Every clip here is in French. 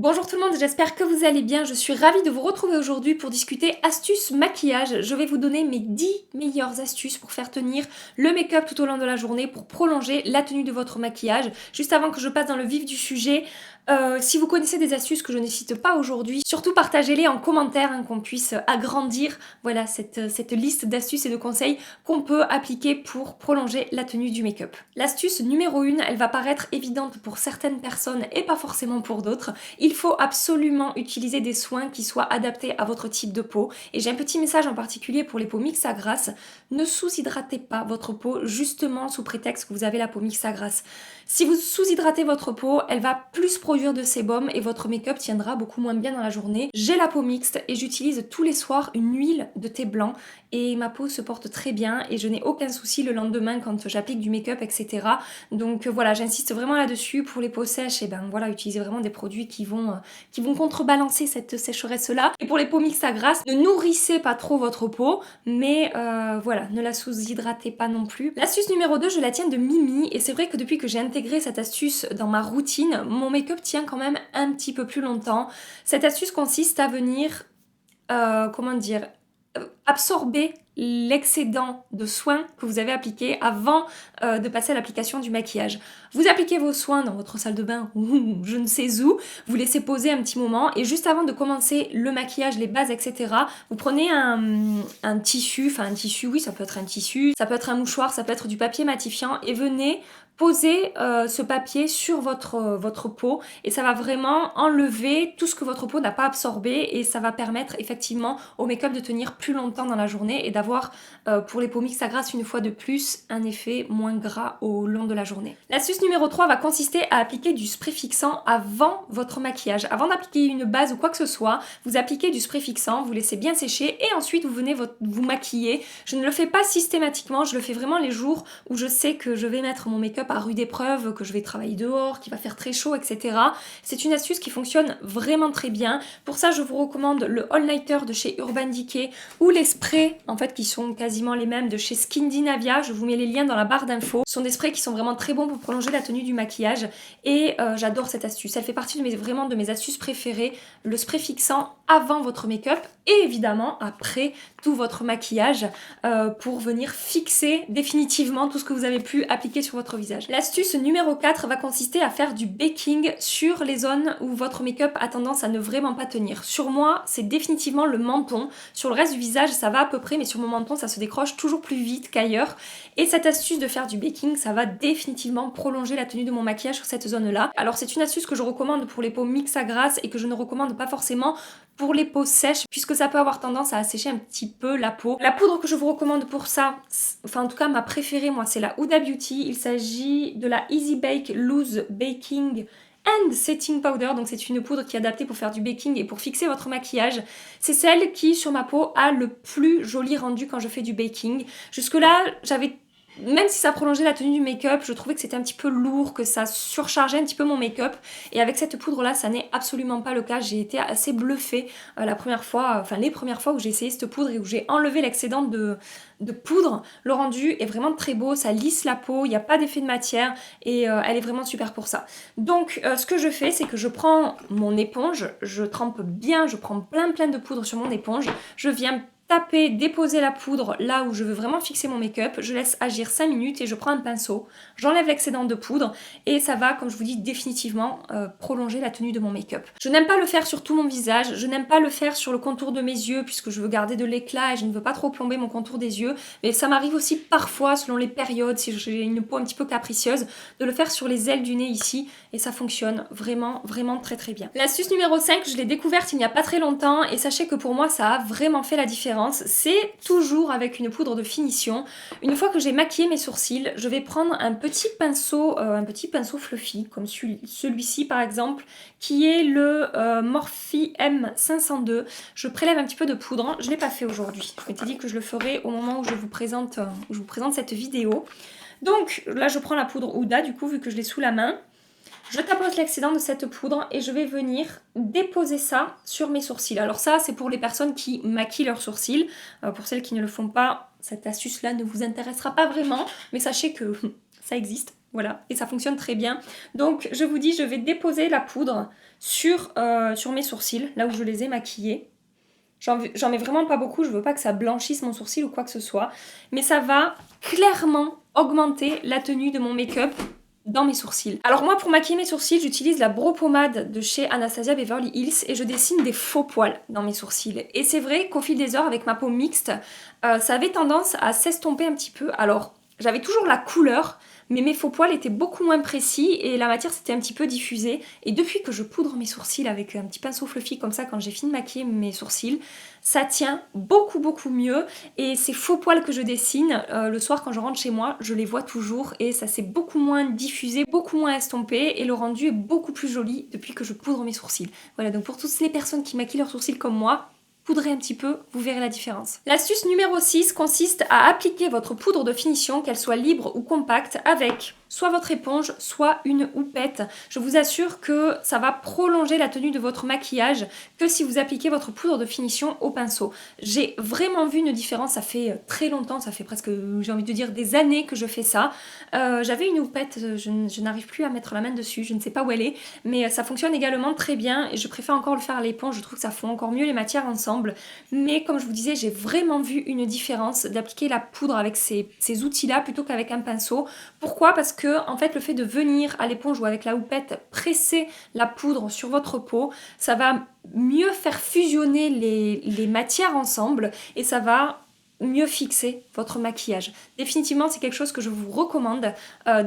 Bonjour tout le monde, j'espère que vous allez bien. Je suis ravie de vous retrouver aujourd'hui pour discuter astuces maquillage. Je vais vous donner mes 10 meilleures astuces pour faire tenir le make-up tout au long de la journée, pour prolonger la tenue de votre maquillage. Juste avant que je passe dans le vif du sujet, si vous connaissez des astuces que je ne cite pas aujourd'hui, surtout partagez-les en commentaire, qu'on puisse agrandir voilà, cette liste d'astuces et de conseils qu'on peut appliquer pour prolonger la tenue du make-up. L'astuce numéro 1, elle va paraître évidente pour certaines personnes et pas forcément pour d'autres. Il faut absolument utiliser des soins qui soient adaptés à votre type de peau. Et j'ai un petit message en particulier pour les peaux mixtes à grasse. Ne sous-hydratez pas votre peau justement sous prétexte que vous avez la peau mixte à grasse. Si vous sous-hydratez votre peau, elle va plus produire de sébum et votre make-up tiendra beaucoup moins bien dans la journée. J'ai la peau mixte et j'utilise tous les soirs une huile de thé blanc et ma peau se porte très bien et je n'ai aucun souci le lendemain quand j'applique du make-up, etc. Donc voilà, j'insiste vraiment là-dessus. Pour les peaux sèches, et ben voilà, utilisez vraiment des produits qui vont contrebalancer cette sécheresse-là. Et pour les peaux mixtes à grasse, ne nourrissez pas trop votre peau, mais voilà, ne la sous-hydratez pas non plus. L'astuce numéro 2, je la tiens de Mimi, et c'est vrai que depuis que j'ai intégré cette astuce dans ma routine, mon make-up tient quand même un petit peu plus longtemps. Cette astuce consiste à venir, absorber l'excédent de soins que vous avez appliqué avant de passer à l'application du maquillage. Vous appliquez vos soins dans votre salle de bain ou je ne sais où, vous laissez poser un petit moment et juste avant de commencer le maquillage, les bases, etc., vous prenez un tissu, oui, ça peut être un tissu, ça peut être un mouchoir, ça peut être du papier matifiant et venez poser ce papier sur votre peau et ça va vraiment enlever tout ce que votre peau n'a pas absorbé et ça va permettre effectivement au make-up de tenir plus longtemps dans la journée et d'avoir pour les peaux mixtes à grasse une fois de plus un effet moins gras au long de la journée. L'astuce numéro 3 va consister à appliquer du spray fixant avant votre maquillage. Avant d'appliquer une base ou quoi que ce soit, vous appliquez du spray fixant, vous laissez bien sécher et ensuite vous venez vous maquiller. Je ne le fais pas systématiquement, je le fais vraiment les jours où je sais que je vais mettre mon make-up à rude épreuve, que je vais travailler dehors, qu'il va faire très chaud, etc. C'est une astuce qui fonctionne vraiment très bien. Pour ça, je vous recommande le All Nighter de chez Urban Decay ou les sprays, en fait, qui sont quasiment les mêmes de chez Skindinavia. Je vous mets les liens dans la barre d'infos. Ce sont des sprays qui sont vraiment très bons pour prolonger la tenue du maquillage et j'adore cette astuce. Elle fait partie vraiment de mes astuces préférées. Le spray fixant avant votre make-up et évidemment après tout votre maquillage pour venir fixer définitivement tout ce que vous avez pu appliquer sur votre visage. L'astuce numéro 4 va consister à faire du baking sur les zones où votre make-up a tendance à ne vraiment pas tenir. Sur moi, c'est définitivement le menton. Sur le reste du visage, ça va à peu près, mais sur mon menton, ça se décroche toujours plus vite qu'ailleurs. Et cette astuce de faire du baking, ça va définitivement prolonger la tenue de mon maquillage sur cette zone-là. Alors c'est une astuce que je recommande pour les peaux mixtes à grasse et que je ne recommande pas forcément pour les peaux sèches puisque ça peut avoir tendance à assécher un petit peu la peau. La poudre que je vous recommande pour ça, enfin en tout cas ma préférée moi, c'est la Huda Beauty. Il s'agit de la Easy Bake Loose Baking and Setting Powder, donc c'est une poudre qui est adaptée pour faire du baking et pour fixer votre maquillage. C'est celle qui sur ma peau a le plus joli rendu quand je fais du baking. Jusque là même si ça prolongeait la tenue du make-up, je trouvais que c'était un petit peu lourd, que ça surchargeait un petit peu mon make-up. Et avec cette poudre-là, ça n'est absolument pas le cas. J'ai été assez bluffée les premières fois où j'ai essayé cette poudre et où j'ai enlevé l'excédent de poudre. Le rendu est vraiment très beau, ça lisse la peau, il n'y a pas d'effet de matière et elle est vraiment super pour ça. Donc ce que je fais, c'est que je prends mon éponge, je trempe bien, je prends plein de poudre sur mon éponge, je viens taper, déposer la poudre là où je veux vraiment fixer mon make-up, je laisse agir 5 minutes et je prends un pinceau, j'enlève l'excédent de poudre et ça va, comme je vous dis, définitivement prolonger la tenue de mon make-up. Je n'aime pas le faire sur tout mon visage, je n'aime pas le faire sur le contour de mes yeux puisque je veux garder de l'éclat et je ne veux pas trop plomber mon contour des yeux, mais ça m'arrive aussi parfois, selon les périodes, si j'ai une peau un petit peu capricieuse, de le faire sur les ailes du nez ici et ça fonctionne vraiment très bien. L'astuce numéro 5, je l'ai découverte il n'y a pas très longtemps et sachez que pour moi ça a vraiment fait la différence. C'est toujours avec une poudre de finition. Une fois que j'ai maquillé mes sourcils, je vais prendre un petit pinceau fluffy, comme celui-ci par exemple, qui est le Morphe M502. Je prélève un petit peu de poudre. Je ne l'ai pas fait aujourd'hui. Je m'étais dit que je le ferai au moment où je vous présente cette vidéo. Donc là, je prends la poudre Huda, du coup, vu que je l'ai sous la main. Je tapote l'excédent de cette poudre et je vais venir déposer ça sur mes sourcils. Alors ça, c'est pour les personnes qui maquillent leurs sourcils. Pour celles qui ne le font pas, cette astuce-là ne vous intéressera pas vraiment. Mais sachez que ça existe, voilà, et ça fonctionne très bien. Donc je vous dis, je vais déposer la poudre sur mes sourcils, là où je les ai maquillés. J'en mets vraiment pas beaucoup, je veux pas que ça blanchisse mon sourcil ou quoi que ce soit. Mais ça va clairement augmenter la tenue de mon make-up dans mes sourcils. Alors moi, pour maquiller mes sourcils, j'utilise la Brow Pommade de chez Anastasia Beverly Hills et je dessine des faux poils dans mes sourcils. Et c'est vrai qu'au fil des heures, avec ma peau mixte, ça avait tendance à s'estomper un petit peu. Alors, j'avais toujours la couleur, mais mes faux poils étaient beaucoup moins précis et la matière s'était un petit peu diffusée. Et depuis que je poudre mes sourcils avec un petit pinceau fluffy comme ça, quand j'ai fini de maquiller mes sourcils, ça tient beaucoup mieux. Et ces faux poils que je dessine, le soir quand je rentre chez moi, je les vois toujours et ça s'est beaucoup moins diffusé, beaucoup moins estompé et le rendu est beaucoup plus joli depuis que je poudre mes sourcils. Voilà, donc pour toutes les personnes qui maquillent leurs sourcils comme moi, poudrez un petit peu, vous verrez la différence. L'astuce numéro 6 consiste à appliquer votre poudre de finition, qu'elle soit libre ou compacte, avec soit votre éponge, soit une houppette. Je vous assure que ça va prolonger la tenue de votre maquillage que si vous appliquez votre poudre de finition au pinceau. J'ai vraiment vu une différence, ça fait très longtemps, ça fait presque, j'ai envie de dire, des années que je fais ça. J'avais une houppette, je n'arrive plus à mettre la main dessus, je ne sais pas où elle est, mais ça fonctionne également très bien et je préfère encore le faire à l'éponge, je trouve que ça fond encore mieux les matières ensemble. Mais comme je vous disais, j'ai vraiment vu une différence d'appliquer la poudre avec ces outils-là plutôt qu'avec un pinceau. Pourquoi ? Parce que en fait, le fait de venir à l'éponge ou avec la houppette presser la poudre sur votre peau, ça va mieux faire fusionner les matières ensemble et ça va mieux fixer votre maquillage. Définitivement, c'est quelque chose que je vous recommande.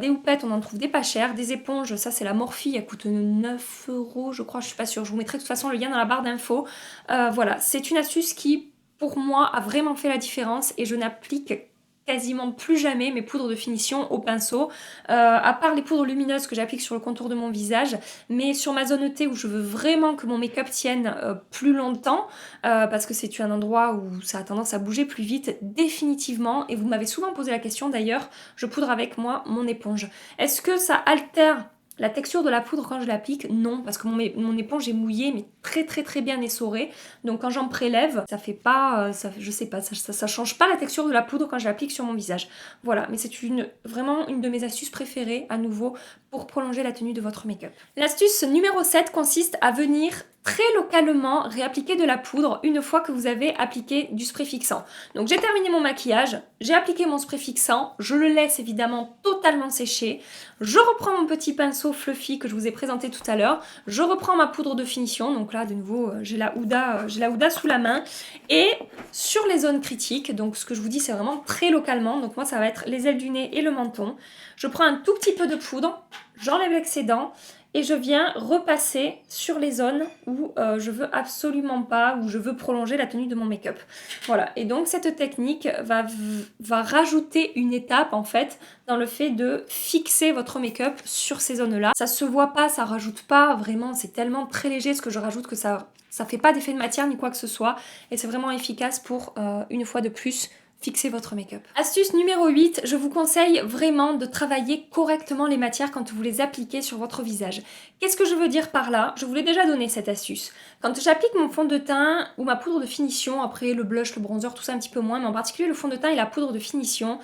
Des houpettes, on en trouve des pas chères. Des éponges, ça c'est la Morphe, elle coûte 9 € je crois, je suis pas sûre. Je vous mettrai de toute façon le lien dans la barre d'infos. Voilà, c'est une astuce qui, pour moi, a vraiment fait la différence et je n'applique quasiment plus jamais mes poudres de finition au pinceau, à part les poudres lumineuses que j'applique sur le contour de mon visage, mais sur ma zone T où je veux vraiment que mon make-up tienne plus longtemps, parce que c'est un endroit où ça a tendance à bouger plus vite, définitivement, et vous m'avez souvent posé la question d'ailleurs, je poudre avec moi mon éponge. Est-ce que ça altère la texture de la poudre quand je l'applique? Non, parce que mon éponge est mouillée mais très bien essorée. Donc quand j'en prélève, ça fait pas, je sais pas, ça change pas la texture de la poudre quand je l'applique sur mon visage. Voilà, mais c'est vraiment une de mes astuces préférées à nouveau pour prolonger la tenue de votre make-up. L'astuce numéro 7 consiste à venir très localement réappliquer de la poudre une fois que vous avez appliqué du spray fixant. Donc j'ai terminé mon maquillage, j'ai appliqué mon spray fixant, je le laisse évidemment totalement sécher, je reprends mon petit pinceau fluffy que je vous ai présenté tout à l'heure, je reprends ma poudre de finition, donc là de nouveau j'ai la Huda sous la main, et sur les zones critiques, donc ce que je vous dis c'est vraiment très localement, donc moi ça va être les ailes du nez et le menton, je prends un tout petit peu de poudre, j'enlève l'excédent, et je viens repasser sur les zones où je veux absolument pas, où je veux prolonger la tenue de mon make-up. Voilà, et donc cette technique va rajouter une étape en fait dans le fait de fixer votre make-up sur ces zones-là. Ça se voit pas, ça rajoute pas, vraiment c'est tellement très léger ce que je rajoute que ça fait pas d'effet de matière ni quoi que ce soit, et c'est vraiment efficace pour, une fois de plus, fixer votre make-up. Astuce numéro 8, je vous conseille vraiment de travailler correctement les matières quand vous les appliquez sur votre visage. Qu'est-ce que je veux dire par là? Je vous l'ai déjà donné cette astuce. Quand j'applique mon fond de teint ou ma poudre de finition, après le blush, le bronzer, tout ça un petit peu moins, mais en particulier le fond de teint et la poudre de finition,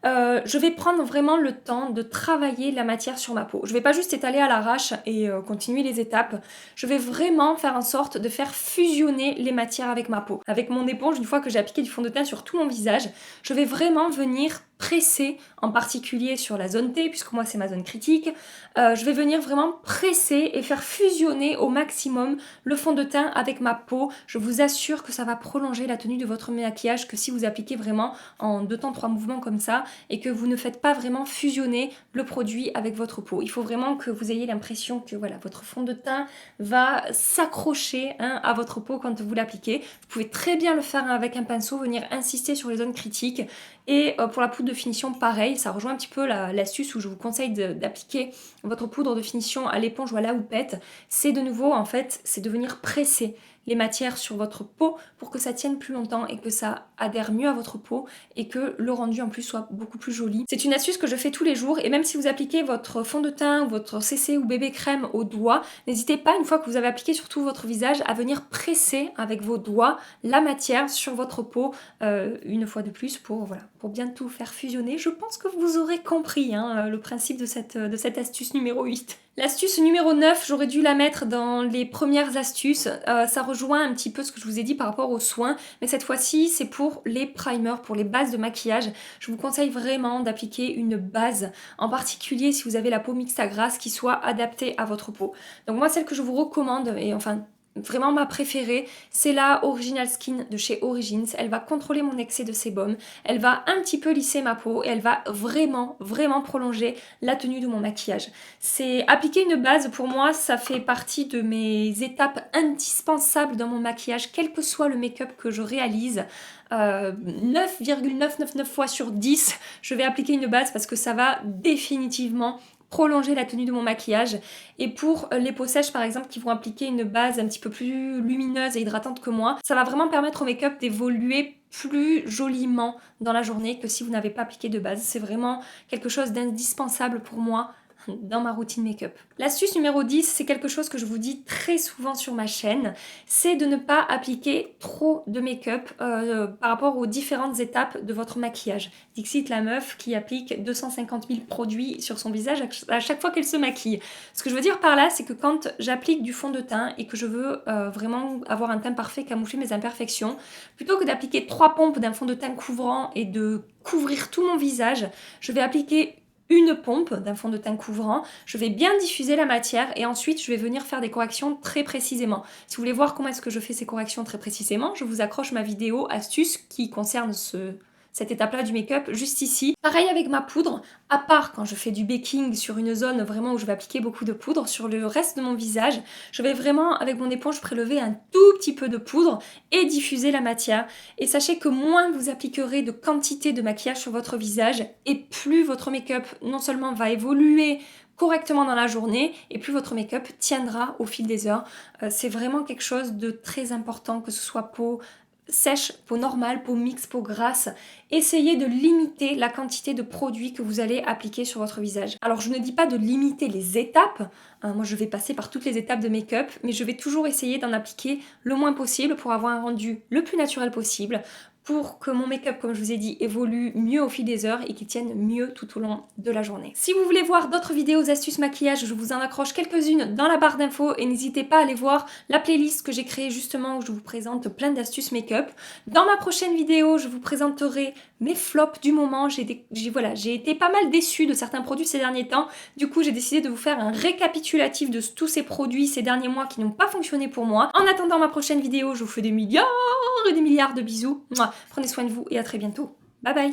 je vais prendre vraiment le temps de travailler la matière sur ma peau. Je vais pas juste étaler à l'arrache et continuer les étapes. Je vais vraiment faire en sorte de faire fusionner les matières avec ma peau. Avec mon éponge, une fois que j'ai appliqué du fond de teint sur tout mon visage, je vais vraiment venir presser, en particulier sur la zone T, puisque moi c'est ma zone critique, je vais venir vraiment presser et faire fusionner au maximum le fond de teint avec ma peau. Je vous assure que ça va prolonger la tenue de votre maquillage que si vous appliquez vraiment en 2 temps 3 mouvements comme ça et que vous ne faites pas vraiment fusionner le produit avec votre peau. Il faut vraiment que vous ayez l'impression que voilà, votre fond de teint va s'accrocher à votre peau quand vous l'appliquez. Vous pouvez très bien le faire avec un pinceau, venir insister sur les zones critiques. Et pour la poudre de finition, pareil, ça rejoint un petit peu l'astuce où je vous conseille d'appliquer votre poudre de finition à l'éponge ou à la houppette. C'est de nouveau, en fait, c'est de venir presser. les matières sur votre peau pour que ça tienne plus longtemps et que ça adhère mieux à votre peau et que le rendu en plus soit beaucoup plus joli. C'est une astuce que je fais tous les jours et même si vous appliquez votre fond de teint ou votre CC ou bébé crème au doigt, n'hésitez pas une fois que vous avez appliqué sur tout votre visage à venir presser avec vos doigts la matière sur votre peau une fois de plus pour, voilà, pour bien tout faire fusionner. Je pense que vous aurez compris hein, le principe de cette astuce numéro 8. L'astuce numéro 9, j'aurais dû la mettre dans les premières astuces. Ça rejoint un petit peu ce que je vous ai dit par rapport aux soins, mais cette fois-ci, c'est pour les primers, pour les bases de maquillage. Je vous conseille vraiment d'appliquer une base, en particulier si vous avez la peau mixte à grasse, qui soit adaptée à votre peau. Donc moi, celle que je vous recommande, et enfin vraiment ma préférée, c'est la Original Skin de chez Origins. Elle va contrôler mon excès de sébum, elle va un petit peu lisser ma peau et elle va vraiment prolonger la tenue de mon maquillage. C'est appliquer une base, pour moi, ça fait partie de mes étapes indispensables dans mon maquillage, quel que soit le make-up que je réalise. 9,999 fois sur 10, je vais appliquer une base parce que ça va définitivement prolonger la tenue de mon maquillage. Et pour les peaux sèches par exemple qui vont appliquer une base un petit peu plus lumineuse et hydratante que moi, ça va vraiment permettre au make-up d'évoluer plus joliment dans la journée que si vous n'avez pas appliqué de base. C'est vraiment quelque chose d'indispensable pour moi dans ma routine make-up. L'astuce numéro 10, c'est quelque chose que je vous dis très souvent sur ma chaîne, c'est de ne pas appliquer trop de make-up par rapport aux différentes étapes de votre maquillage. Dixit la meuf qui applique 250 000 produits sur son visage à chaque fois qu'elle se maquille. Ce que je veux dire par là, c'est que quand j'applique du fond de teint et que je veux vraiment avoir un teint parfait, camoufler mes imperfections, plutôt que d'appliquer 3 pompes d'un fond de teint couvrant et de couvrir tout mon visage, je vais appliquer une pompe d'un fond de teint couvrant, je vais bien diffuser la matière et ensuite je vais venir faire des corrections très précisément. Si vous voulez voir comment est-ce que je fais ces corrections très précisément, je vous accroche ma vidéo astuce qui concerne cette étape-là du make-up juste ici. Pareil avec ma poudre, à part quand je fais du baking sur une zone vraiment où je vais appliquer beaucoup de poudre, sur le reste de mon visage, je vais vraiment avec mon éponge prélever un tout petit peu de poudre et diffuser la matière. Et sachez que moins vous appliquerez de quantité de maquillage sur votre visage et plus votre make-up non seulement va évoluer correctement dans la journée et plus votre make-up tiendra au fil des heures. C'est vraiment quelque chose de très important, que ce soit peau sèche, peau normale, peau mixte, peau grasse. Essayez de limiter la quantité de produits que vous allez appliquer sur votre visage. Alors je ne dis pas de limiter les étapes, moi je vais passer par toutes les étapes de make-up, mais je vais toujours essayer d'en appliquer le moins possible pour avoir un rendu le plus naturel possible, pour que mon make-up, comme je vous ai dit, évolue mieux au fil des heures et qu'il tienne mieux tout au long de la journée. Si vous voulez voir d'autres vidéos astuces maquillage, je vous en accroche quelques-unes dans la barre d'infos et n'hésitez pas à aller voir la playlist que j'ai créée justement où je vous présente plein d'astuces make-up. Dans ma prochaine vidéo, je vous présenterai mes flops du moment. J'ai été pas mal déçue de certains produits ces derniers temps. Du coup, j'ai décidé de vous faire un récapitulatif de tous ces produits ces derniers mois qui n'ont pas fonctionné pour moi. En attendant ma prochaine vidéo, je vous fais des milliards et des milliards de bisous. Prenez soin de vous et à très bientôt. Bye bye!